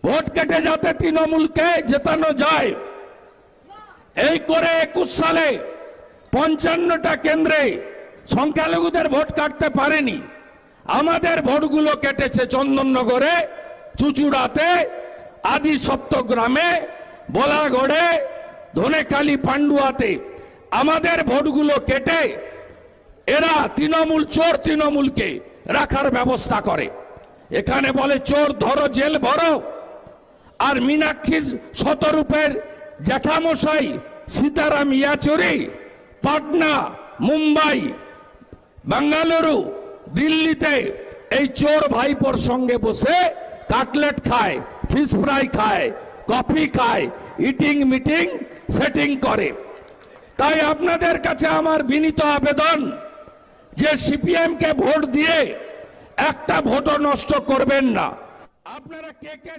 Vote কেটে যাতে তৃণমূলকে জেতানো যায়, এই করে 21 সালে 55টা কেন্দ্রে সংখ্যালঘুদের ভোট কাটতে পারেনি। আমাদের ভোটগুলো কেটেছে চন্দননগরে, চুচুড়াতে, আদি সপ্তগ্রামে, বোলাগড়ে, ধনেখালি, পান্ডুয়াতে আমাদের ভোটগুলো কেটে এরা তৃণমূল চোর তৃণমূলকে রাখার ব্যবস্থা করে। এখানে বলে চোর ধরো জেল ভরো, আর মীনাক্ষী শতরূপের জ্যাঠামশাই সীতারাম ইয়াচুরি পাটনা, মুম্বাই, বেঙ্গালুরু, দিল্লিতে এই চোর ভাইপোর সঙ্গে বসে কাটলেট খায়, ফিশ ফ্রাই খায়, কফি খায়, ইটিং মিটিং সেটিং করে। তাই আপনাদের কাছে আমার বিনীত আবেদন যে সিপিএম কে ভোট দিয়ে একটা ভোটও নষ্ট করবেন না। আপনারা কে কে